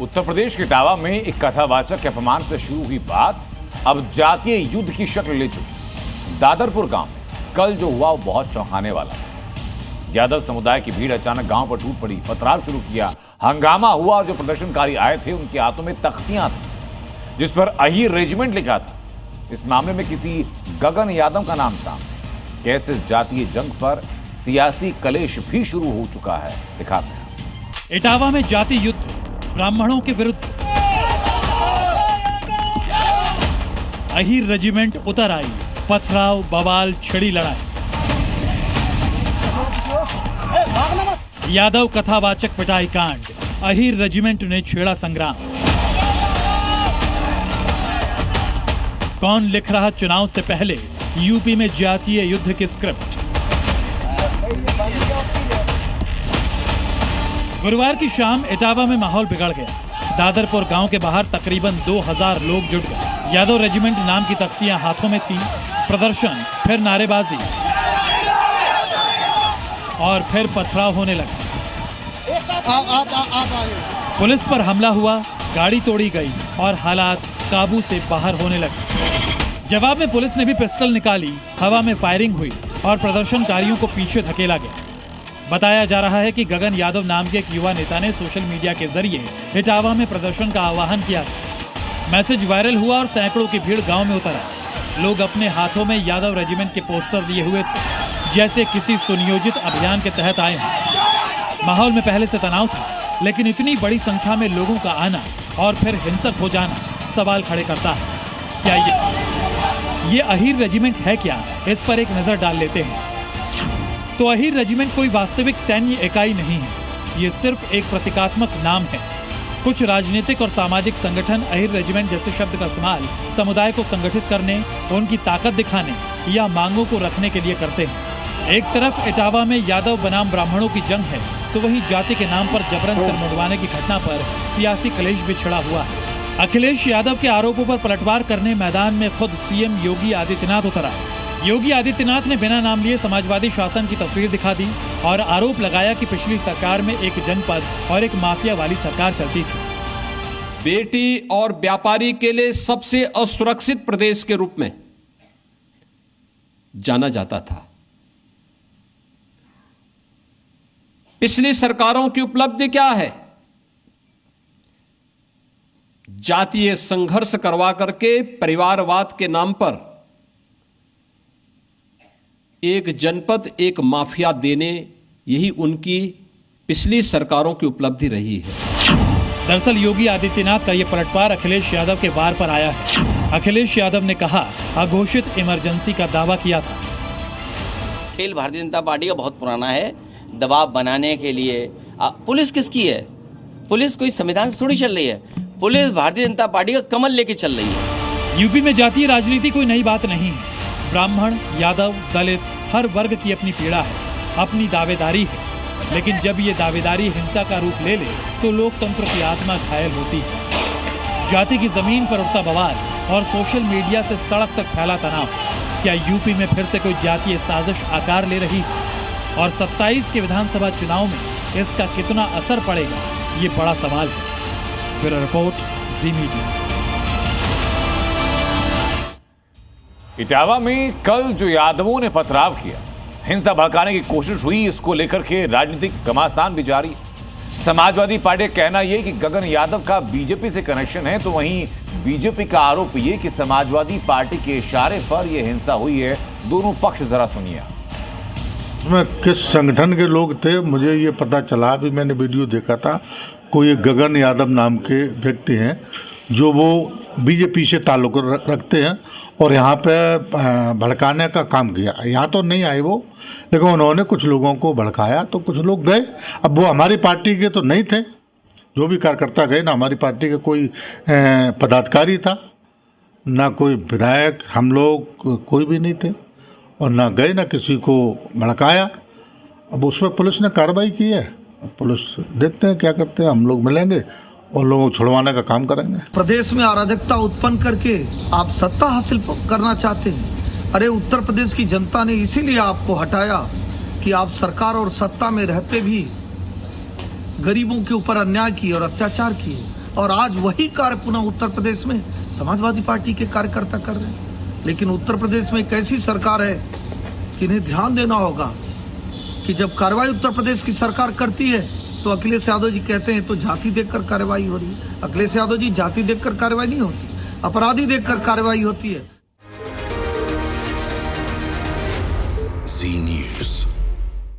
उत्तर प्रदेश के इटावा में एक कथावाचक के अपमान से शुरू हुई बात अब जातीय युद्ध की शक्ल ले चुकी। दादरपुर गांव में कल जो हुआ वो बहुत चौंकाने वाला है। यादव समुदाय की भीड़ अचानक गांव पर टूट पड़ी, पथराव शुरू किया, हंगामा हुआ और जो प्रदर्शनकारी आए थे उनके हाथों में तख्तियां थी जिस पर अहीर रेजिमेंट लिखा था। इस मामले में किसी गगन यादव का नाम सामने। कैसे इस जातीय जंग पर सियासी कलेश भी शुरू हो चुका है, दिखाते हैं। इटावा में जाति युद्ध, ब्राह्मणों के विरुद्ध अहीर रेजिमेंट उतर आई, पथराव, बवाल, छिड़ी लड़ाई। यादव कथावाचक पिटाई कांड, अहीर रेजिमेंट ने छेड़ा संग्राम। कौन लिख रहा चुनाव से पहले यूपी में जातीय युद्ध की स्क्रिप्ट। गुरुवार की शाम इटावा में माहौल बिगड़ गया। दादरपुर गांव के बाहर तकरीबन 2000 लोग जुट गए। यादव रेजिमेंट नाम की तख्तियां हाथों में थी। प्रदर्शन, फिर नारेबाजी और फिर पथराव होने लगा। पुलिस पर हमला हुआ, गाड़ी तोड़ी गई और हालात काबू से बाहर होने लगे। जवाब में पुलिस ने भी पिस्टल निकाली, हवा में फायरिंग हुई और प्रदर्शनकारियों को पीछे धकेला गया। बताया जा रहा है कि गगन यादव नाम के एक युवा नेता ने सोशल मीडिया के जरिए इटावा में प्रदर्शन का आह्वान किया। मैसेज वायरल हुआ और सैकड़ों की भीड़ गांव में उतर आई। लोग अपने हाथों में यादव रेजिमेंट के पोस्टर लिए हुए थे, जैसे किसी सुनियोजित अभियान के तहत आए हैं। माहौल में पहले से तनाव था, लेकिन इतनी बड़ी संख्या में लोगों का आना और फिर हिंसक हो जाना सवाल खड़े करता है। क्या ये अहीर रेजिमेंट है क्या? इस पर एक नजर डाल लेते हैं। तो अहीर रेजिमेंट कोई वास्तविक सैन्य इकाई नहीं है, ये सिर्फ एक प्रतीकात्मक नाम है। कुछ राजनीतिक और सामाजिक संगठन अहीर रेजिमेंट जैसे शब्द का इस्तेमाल समुदाय को संगठित करने, उनकी ताकत दिखाने या मांगों को रखने के लिए करते हैं। एक तरफ इटावा में यादव बनाम ब्राह्मणों की जंग है, तो वहीं जाति के नाम पर जबरन सिर मुंडवाने की घटना पर सियासी कलेश भी छिड़ा हुआ है। अखिलेश यादव के आरोपों पर पलटवार करने मैदान में खुद सीएम योगी आदित्यनाथ उतरा। योगी आदित्यनाथ ने बिना नाम लिए समाजवादी शासन की तस्वीर दिखा दी और आरोप लगाया कि पिछली सरकार में एक जनपद और एक माफिया वाली सरकार चलती थी। बेटी और व्यापारी के लिए सबसे असुरक्षित प्रदेश के रूप में जाना जाता था। पिछली सरकारों की उपलब्धि क्या है? जातीय संघर्ष करवा करके परिवारवाद के नाम पर एक जनपद, एक माफिया देने, यही उनकी पिछली सरकारों की उपलब्धि रही है। दरअसल योगी आदित्यनाथ का यह पलटवार अखिलेश यादव के वार पर आया है। अखिलेश यादव ने कहा, अघोषित इमरजेंसी का दावा किया था। खेल भारतीय जनता पार्टी का बहुत पुराना है, दबाव बनाने के लिए। पुलिस किसकी है? पुलिस कोई संविधान से थोड़ी चल रही है। पुलिस भारतीय जनता पार्टी का कमल लेके चल रही है। यूपी में जातीय राजनीति कोई नई बात नहीं है। ब्राह्मण, यादव, दलित, हर वर्ग की अपनी पीड़ा है, अपनी दावेदारी है। लेकिन जब ये दावेदारी हिंसा का रूप ले ले तो लोकतंत्र की आत्मा घायल होती है। जाति की जमीन पर उठता बवाल और सोशल मीडिया से सड़क तक फैला तनाव, क्या यूपी में फिर से कोई जातीय साजिश आकार ले रही है? और 27 के विधानसभा चुनाव में इसका कितना असर पड़ेगा, ये बड़ा सवाल है। ब्यूरो रिपोर्ट, जी मीडिया। इटावा में कल जो यादवों ने पथराव किया, हिंसा भड़काने की कोशिश हुई, इसको लेकर के राजनीतिक घमासान भी जारी। समाजवादी पार्टी का कहना यह कि गगन यादव का बीजेपी से कनेक्शन है, तो वहीं बीजेपी का आरोप ये कि समाजवादी पार्टी के इशारे पर यह हिंसा हुई है। दोनों पक्ष जरा सुनिए। उसमें किस संगठन के लोग थे मुझे ये पता चला, अभी मैंने वीडियो देखा था। कोई गगन यादव नाम के व्यक्ति हैं जो वो बीजेपी से ताल्लुक रखते हैं और यहाँ पे भड़काने का काम किया। यहाँ तो नहीं आए वो, लेकिन उन्होंने कुछ लोगों को भड़काया तो कुछ लोग गए। अब वो हमारी पार्टी के तो नहीं थे, जो भी कार्यकर्ता गए ना हमारी पार्टी के कोई पदाधिकारी था, ना कोई विधायक, हम लोग कोई भी नहीं थे और ना गए ना किसी को भड़काया। अब उसमें पुलिस ने कार्रवाई की है, पुलिस देखते हैं क्या करते हैं। हम लोग मिलेंगे और लोगों को छुड़वाने का काम करेंगे। प्रदेश में अराजकता उत्पन्न करके आप सत्ता हासिल करना चाहते हैं। अरे उत्तर प्रदेश की जनता ने इसीलिए आपको हटाया कि आप सरकार और सत्ता में रहते भी गरीबों के ऊपर अन्याय किए और अत्याचार किए और आज वही कार्य पुनः उत्तर प्रदेश में समाजवादी पार्टी के कार्यकर्ता कर रहे हैं। लेकिन उत्तर प्रदेश में एक ऐसी सरकार है कि इन्हें ध्यान देना होगा कि जब कार्रवाई उत्तर प्रदेश की सरकार करती है तो अखिलेश यादव जी कहते हैं तो जाति देखकर कार्रवाई हो रही है। अखिलेश यादव जी, जाति देखकर कार्रवाई नहीं होती, अपराधी देखकर कार्रवाई होती है।